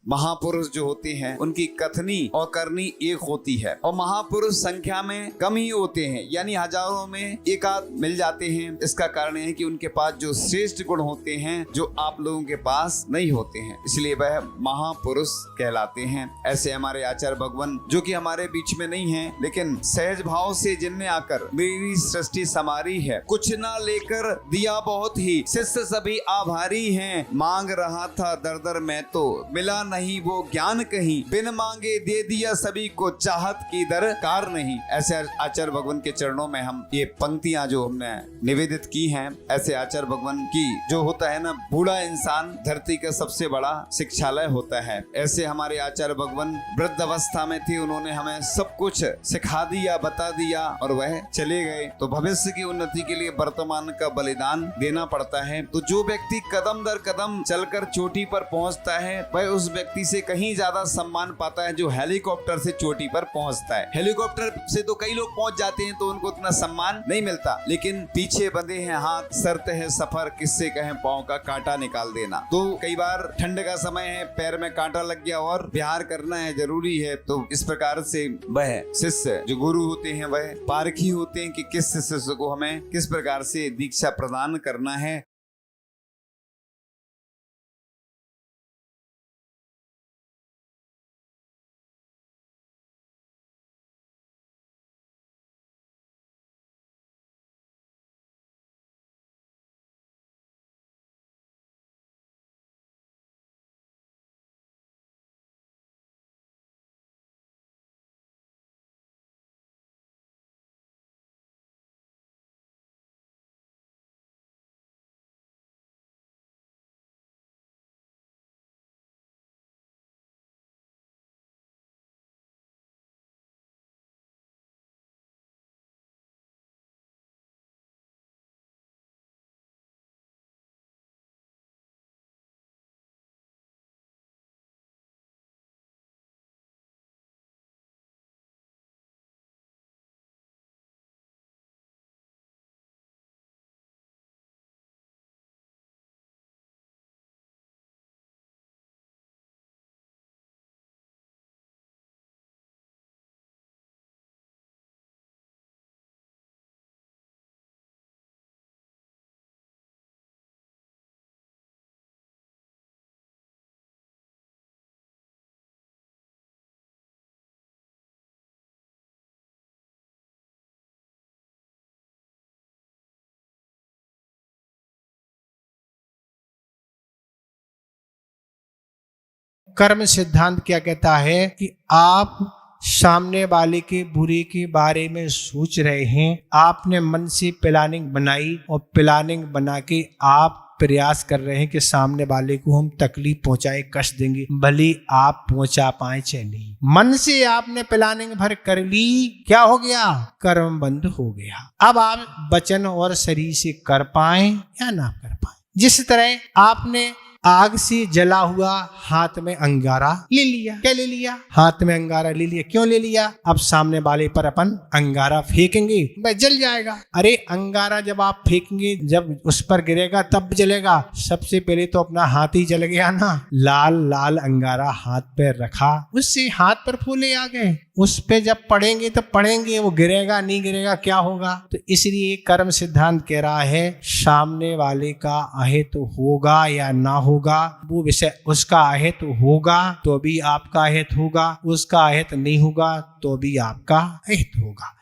महापुरुष जो होते हैं उनकी कथनी और करनी एक होती है, और महापुरुष संख्या में कम ही होते हैं, यानी हजारों में एक आध मिल जाते हैं। इसका कारण है कि उनके पास जो श्रेष्ठ गुण होते हैं जो आप लोगों के पास नहीं होते हैं, इसलिए वह महापुरुष कहलाते हैं। ऐसे हमारे आचार्य भगवान जो कि हमारे बीच में नहीं है, लेकिन सहज भाव से जिनने आकर मेरी सृष्टि संवारी है, कुछ ना लेकर दिया बहुत ही, शिष्य सभी आभारी हैं, मांग रहा था दर दर में तो मिला नहीं वो ज्ञान कहीं, बिन मांगे दे दिया सभी को, चाहत की दरकार नहीं। ऐसे आचार्य भगवान के चरणों में हम ये पंक्तियां जो हमने निवेदित की हैं, ऐसे आचार्य भगवान की जो होता है ना, बूढ़ा इंसान धरती का सबसे बड़ा शिक्षालय होता है। ऐसे हमारे आचार्य भगवान वृद्ध अवस्था में थे, उन्होंने हमें सब कुछ सिखा दिया, बता दिया और वह चले गए। तो भविष्य की उन्नति के लिए वर्तमान का बलिदान देना पड़ता है। तो जो व्यक्ति कदम दर कदम चलकर चोटी पर पहुंचता है, वह उस व्यक्ति से कहीं ज्यादा सम्मान पाता है जो हेलीकॉप्टर से चोटी पर पहुंचता है। हेलीकॉप्टर से तो कई लोग पहुंच जाते हैं तो उनको उतना सम्मान नहीं मिलता, लेकिन पीछे बंधे हैं हाथ, शर्त है सफर, किससे कहें पांव का कांटा निकाल देना। तो कई बार ठंड का समय है, पैर में कांटा लग गया और विहार करना है, जरूरी है। तो इस प्रकार से वह शिष्य जो गुरु होते हैं वह पारखी होते हैं कि किस शिष्य को हमें किस प्रकार से दीक्षा प्रदान करना है। कर्म सिद्धांत क्या कहता है कि आप सामने वाले के बुरे के बारे में सोच रहे हैं, आपने मन से प्लानिंग बनाई और प्लानिंग बना के आप प्रयास कर रहे हैं कि सामने वाले को हम तकलीफ पहुंचाए, कष्ट देंगे, भले आप पहुंचा पाए चाहे नहीं। मन से आपने प्लानिंग भर कर ली, क्या हो गया? कर्म बंद हो गया। अब आप वचन और शरीर से कर पाए या ना कर पाए। जिस तरह आपने आग से जला हुआ हाथ में अंगारा ले लिया, क्या ले लिया? हाथ में अंगारा ले लिया। क्यों ले लिया? अब सामने वाले पर अपन अंगारा फेंकेंगे, वह जल जाएगा। अरे अंगारा जब आप फेंकेंगे, जब उस पर गिरेगा तब जलेगा। सबसे पहले तो अपना हाथ ही जल गया ना। लाल लाल अंगारा हाथ पे रखा, उससे हाथ पर फूले आ गए। उस पे जब पड़ेंगे तो पड़ेंगे, वो गिरेगा नहीं गिरेगा क्या होगा? तो इसलिए कर्म सिद्धांत कह रहा है सामने वाले का अहित होगा या ना होगा, वो विषय उसका अहित होगा तो भी आपका अहित होगा, उसका अहित नहीं होगा तो भी आपका अहित होगा।